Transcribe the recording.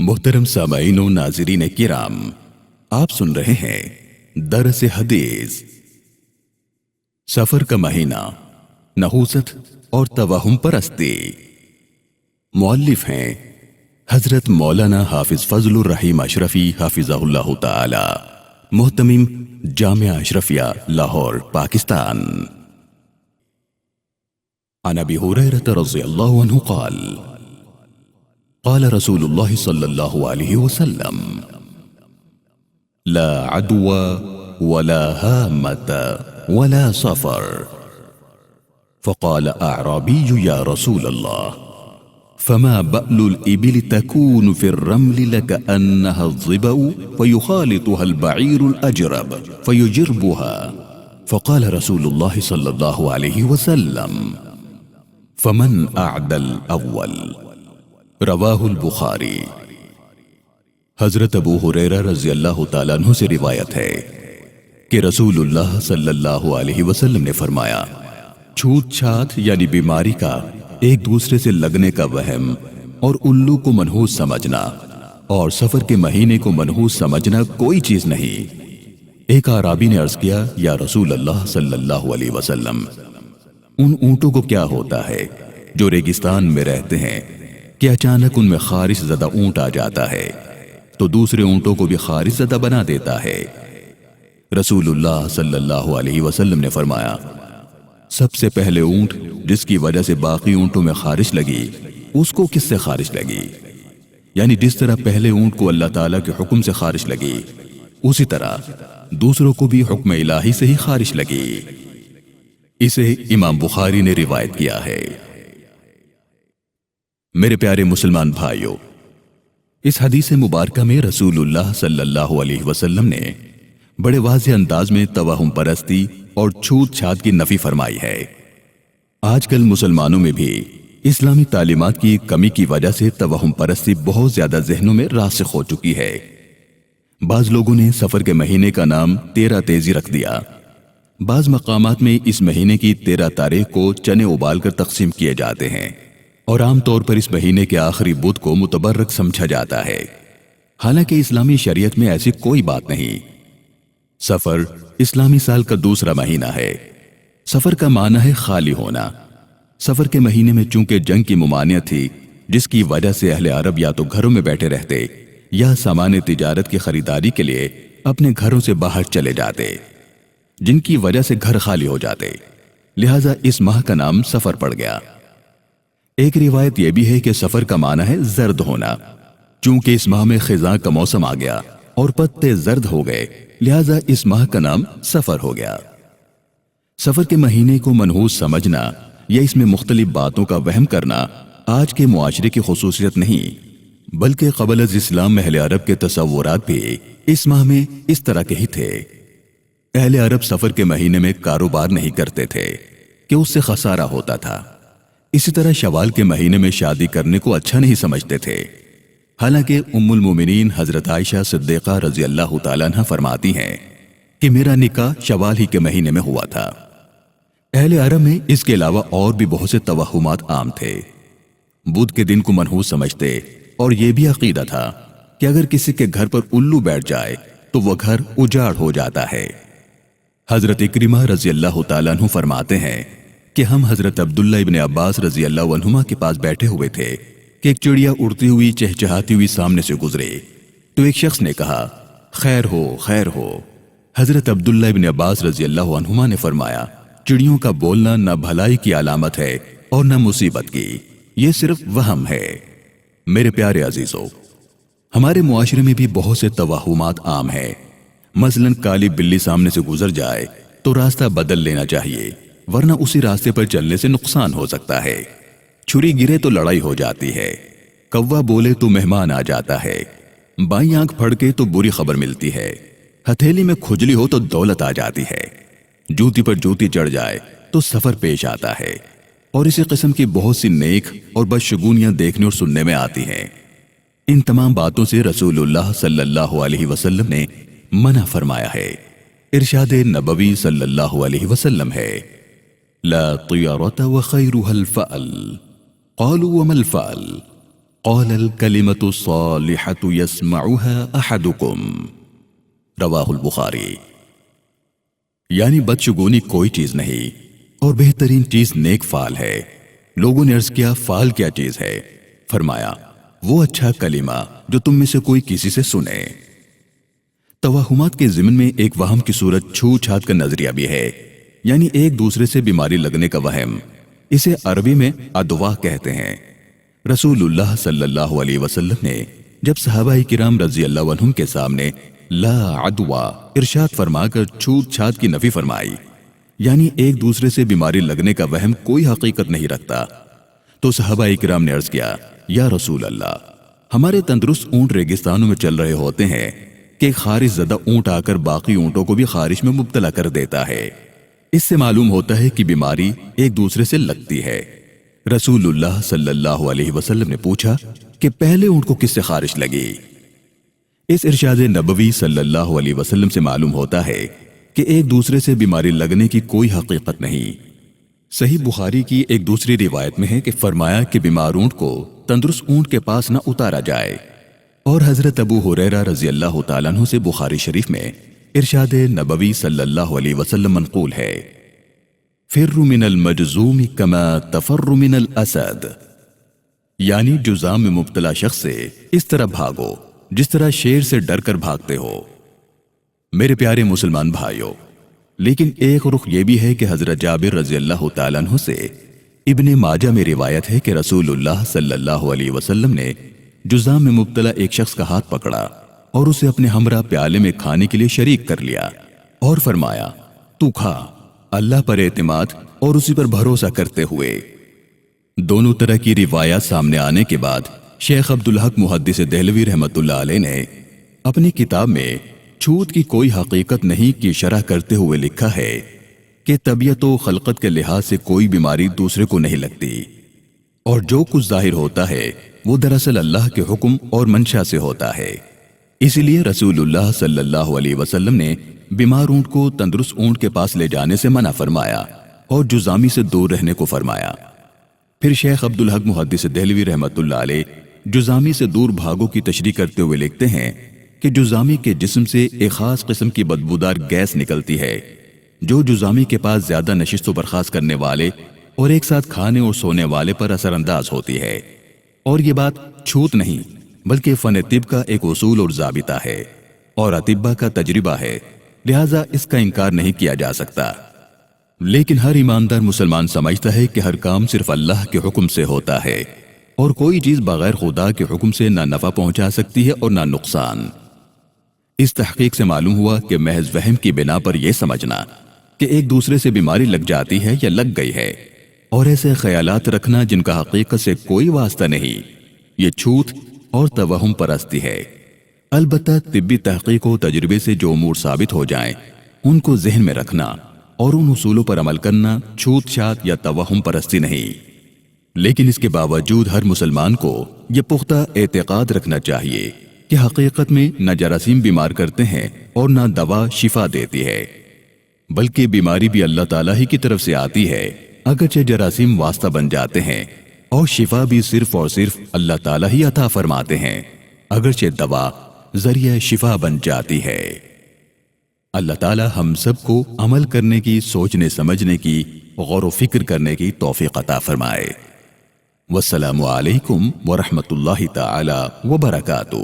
محترم سامعین و ناظرین کرام، آپ سن رہے ہیں درس حدیث۔ سفر کا مہینہ، نحوست اور توہم پرستی۔ مؤلف ہیں حضرت مولانا حافظ فضل الرحیم اشرفی حافظہ اللہ تعالی، محتمم جامعہ اشرفیہ لاہور پاکستان۔ عن ابی ہریرہ رضی اللہ عنہ قال قال رسول اللہ صلی اللہ علیہ وسلم لا عدوى ولا هامة ولا صفر فقال أعرابي يا رسول الله فما بأل الإبل تكون في الرمل لكأنها الظبأ فيخالطها البعير الأجرب فيجربها فقال رسول الله صلى الله عليه وسلم فمن أعدى الأول رواہ البخاری۔ حضرت ابو ہریرہ رضی اللہ تعالیٰ عنہ سے روایت ہے کہ رسول اللہ صلی اللہ علیہ وسلم نے فرمایا، چھوت چھات یعنی بیماری کا ایک دوسرے سے لگنے کا وہم اور الو کو منحوس سمجھنا اور سفر کے مہینے کو منحوس سمجھنا کوئی چیز نہیں۔ ایک اعرابی نے عرض کیا، یا رسول اللہ صلی اللہ علیہ وسلم، ان اونٹوں کو کیا ہوتا ہے جو ریگستان میں رہتے ہیں کہ اچانک ان میں خارش زدہ اونٹ آ جاتا ہے تو دوسرے اونٹوں کو بھی خارش زدہ بنا دیتا ہے؟ رسول اللہ صلی اللہ علیہ وسلم نے فرمایا، سب سے پہلے اونٹ جس کی وجہ سے باقی اونٹوں میں خارش لگی، اس کو کس سے خارش لگی؟ یعنی جس طرح پہلے اونٹ کو اللہ تعالیٰ کے حکم سے خارش لگی، اسی طرح دوسروں کو بھی حکم الہی سے ہی خارش لگی۔ اسے امام بخاری نے روایت کیا ہے۔ میرے پیارے مسلمان بھائیوں، اس حدیث مبارکہ میں رسول اللہ صلی اللہ علیہ وسلم نے بڑے واضح انداز میں توہم پرستی اور چھوت چھات کی نفی فرمائی ہے۔ آج کل مسلمانوں میں بھی اسلامی تعلیمات کی کمی کی وجہ سے توہم پرستی بہت زیادہ ذہنوں میں راسخ ہو چکی ہے۔ بعض لوگوں نے سفر کے مہینے کا نام 13 تیزی رکھ دیا۔ بعض مقامات میں اس مہینے کی 13 تاریخ کو چنے ابال کر تقسیم کیے جاتے ہیں اور عام طور پر اس مہینے کے آخری بدھ کو متبرک سمجھا جاتا ہے، حالانکہ اسلامی شریعت میں ایسی کوئی بات نہیں۔ سفر اسلامی سال کا دوسرا مہینہ ہے۔ سفر کا معنی ہے خالی ہونا۔ سفر کے مہینے میں چونکہ جنگ کی ممانعت تھی، جس کی وجہ سے اہل عرب یا تو گھروں میں بیٹھے رہتے یا سامان تجارت کی خریداری کے لیے اپنے گھروں سے باہر چلے جاتے، جن کی وجہ سے گھر خالی ہو جاتے، لہٰذا اس ماہ کا نام سفر پڑ گیا۔ ایک روایت یہ بھی ہے کہ سفر کا معنی ہے زرد ہونا، چونکہ اس ماہ میں خزاں کا موسم آ گیا اور پتے زرد ہو گئے، لہذا اس ماہ کا نام سفر ہو گیا۔ سفر کے مہینے کو منحوس سمجھنا یا اس میں مختلف باتوں کا وہم کرنا آج کے معاشرے کی خصوصیت نہیں، بلکہ قبل از اسلام اہل عرب کے تصورات بھی اس ماہ میں اس طرح کے ہی تھے۔ اہل عرب سفر کے مہینے میں کاروبار نہیں کرتے تھے کہ اس سے خسارہ ہوتا تھا۔ اسی طرح شوال کے مہینے میں شادی کرنے کو اچھا نہیں سمجھتے تھے، حالانکہ ام المومنین حضرت عائشہ صدیقہ رضی اللہ تعالیٰ عنہ فرماتی ہیں کہ میرا نکاح شوال ہی کے مہینے میں ہوا تھا۔ اہل عرب میں اس کے علاوہ اور بھی بہت سے توہمات عام تھے۔ بدھ کے دن کو منحوس سمجھتے اور یہ بھی عقیدہ تھا کہ اگر کسی کے گھر پر الو بیٹھ جائے تو وہ گھر اجاڑ ہو جاتا ہے۔ حضرت اکرمہ رضی اللہ تعالیٰ عنہ فرماتے ہیں کہ ہم حضرت عبداللہ ابن عباس رضی اللہ عنہما کے پاس بیٹھے ہوئے تھے کہ ایک چڑیا اڑتی ہوئی چہچہاتی ہوئی سامنے سے گزرے تو ایک شخص نے کہا، خیر ہو خیر ہو۔ حضرت عبداللہ ابن عباس رضی اللہ عنہما نے فرمایا، چڑیوں کا بولنا نہ بھلائی کی علامت ہے اور نہ مصیبت کی، یہ صرف وہم ہے۔ میرے پیارے عزیزو، ہمارے معاشرے میں بھی بہت سے توہمات عام ہیں۔ مثلا کالی بلی سامنے سے گزر جائے تو راستہ بدل لینا چاہیے، ورنہ اسی راستے پر چلنے سے نقصان ہو سکتا ہے۔ چھری گرے تو لڑائی ہو جاتی ہے، کوا بولے تو مہمان آ جاتا ہے، بائیں آنکھ پھڑکے تو بری خبر ملتی ہے، ہتھیلی میں کھجلی ہو تو دولت آ جاتی ہے، جوتی پر جوتی چڑھ جائے تو سفر پیش آتا ہے، اور اسی قسم کی بہت سی نیک اور بدشگونیاں دیکھنے اور سننے میں آتی ہیں۔ ان تمام باتوں سے رسول اللہ صلی اللہ علیہ وسلم نے منع فرمایا ہے۔ ارشاد نبوی صلی اللہ علیہ وسلم ہے، لا طیارۃ وخیرها الفأل قالوا وما الفأل قال الکلمۃ الصالحۃ یسمعها احدکم، رواہ البخاری۔ یعنی بدشگونی کوئی چیز نہیں اور بہترین چیز نیک فعل ہے۔ لوگوں نے عرض کیا فعل کیا چیز ہے؟ فرمایا وہ اچھا کلمہ جو تم میں سے کوئی کسی سے سنے۔ توہمات کے ضمن میں ایک وہم کی صورت چھوت چھات کا نظریہ بھی ہے، یعنی ایک دوسرے سے بیماری لگنے کا وہم۔ اسے عربی میں ادوا کہتے ہیں۔ رسول اللہ صلی اللہ علیہ وسلم نے جب صحابہ کرام رضی اللہ عنہم کے سامنے لا عدوا ارشاد فرما کر چھوت چھات کی نفی فرمائی، یعنی ایک دوسرے سے بیماری لگنے کا وہم کوئی حقیقت نہیں رکھتا، تو صحابہ کرام نے عرض کیا یا رسول اللہ، ہمارے تندرست اونٹ ریگستانوں میں چل رہے ہوتے ہیں کہ خارش زدہ اونٹ آ کر باقی اونٹوں کو بھی خارش میں مبتلا کر دیتا ہے۔ اس سے معلوم ہوتا ہے کہ بیماری ایک دوسرے سے لگتی ہے۔ رسول اللہ صلی اللہ علیہ وسلم نے پوچھا کہ پہلے اونٹ کو کس سے خارش لگی؟ اس ارشاد نبوی صلی اللہ علیہ وسلم سے معلوم ہوتا ہے کہ ایک دوسرے سے بیماری لگنے کی کوئی حقیقت نہیں۔ صحیح بخاری کی ایک دوسری روایت میں ہے کہ فرمایا کہ بیمار اونٹ کو تندرست اونٹ کے پاس نہ اتارا جائے، اور حضرت ابو ہریرہ رضی اللہ تعالیٰ عنہ سے بخاری شریف میں ارشاد نبوی صلی اللہ علیہ وسلم منقول ہے، فر من المجزوم کما تفر من الاسد، یعنی جزام میں مبتلا شخص سے اس طرح بھاگو جس طرح شیر سے ڈر کر بھاگتے ہو۔ میرے پیارے مسلمان بھائیوں، لیکن ایک رخ یہ بھی ہے کہ حضرت جابر رضی اللہ تعالیٰ عنہ سے ابن ماجہ میں روایت ہے کہ رسول اللہ صلی اللہ علیہ وسلم نے جزام میں مبتلا ایک شخص کا ہاتھ پکڑا اور اسے اپنے ہمراہ پیالے میں کھانے کے لیے شریک کر لیا اور فرمایا تو کھا، اللہ پر اعتماد اور اسی پر بھروسہ کرتے ہوئے۔ دونوں طرح کی روایات سامنے آنے کے بعد شیخ عبدالحق محدث دہلوی رحمۃ اللہ علیہ نے اپنی کتاب میں چھوت کی کوئی حقیقت نہیں کی شرح کرتے ہوئے لکھا ہے کہ طبیعت و خلقت کے لحاظ سے کوئی بیماری دوسرے کو نہیں لگتی، اور جو کچھ ظاہر ہوتا ہے وہ دراصل اللہ کے حکم اور منشا سے ہوتا ہے۔ اسی لیے رسول اللہ صلی اللہ علیہ وسلم نے بیمار اونٹ کو تندرست اونٹ کے پاس لے جانے سے منع فرمایا اور جزامی سے دور رہنے کو فرمایا۔ پھر شیخ عبدالحق محدث دہلوی رحمۃ اللہ علیہ جزامی سے دور بھاگو کی تشریح کرتے ہوئے لکھتے ہیں کہ جزامی کے جسم سے ایک خاص قسم کی بدبودار گیس نکلتی ہے جو جزامی کے پاس زیادہ نشست و برخاست کرنے والے اور ایک ساتھ کھانے اور سونے والے پر اثر انداز ہوتی ہے، اور یہ بات چھوت نہیں بلکہ فن طب کا ایک اصول اور ضابطہ ہے اور اطباء کا تجربہ ہے، لہذا اس کا انکار نہیں کیا جا سکتا۔ لیکن ہر ایماندار مسلمان سمجھتا ہے کہ ہر کام صرف اللہ کے حکم سے ہوتا ہے اور کوئی چیز بغیر خدا کے حکم سے نہ نفع پہنچا سکتی ہے اور نہ نقصان۔ اس تحقیق سے معلوم ہوا کہ محض وہم کی بنا پر یہ سمجھنا کہ ایک دوسرے سے بیماری لگ جاتی ہے یا لگ گئی ہے اور ایسے خیالات رکھنا جن کا حقیقت سے کوئی واسطہ نہیں، یہ چھوت اور توہم پرستی ہے۔ البتہ طبی تحقیق و تجربے سے جو امور ثابت ہو جائیں ان کو ذہن میں رکھنا اور ان اصولوں پر عمل کرنا چھوت چھات یا توہم پرستی نہیں۔ لیکن اس کے باوجود ہر مسلمان کو یہ پختہ اعتقاد رکھنا چاہیے کہ حقیقت میں نہ جراثیم بیمار کرتے ہیں اور نہ دوا شفا دیتی ہے، بلکہ بیماری بھی اللہ تعالیٰ ہی کی طرف سے آتی ہے، اگرچہ جراثیم واسطہ بن جاتے ہیں، اور شفا بھی صرف اور صرف اللہ تعالیٰ ہی عطا فرماتے ہیں، اگرچہ دوا ذریعہ شفا بن جاتی ہے۔ اللہ تعالیٰ ہم سب کو عمل کرنے کی، سوچنے سمجھنے کی، غور و فکر کرنے کی توفیق عطا فرمائے۔ والسلام علیکم ورحمۃ اللہ تعالی وبرکاتہ۔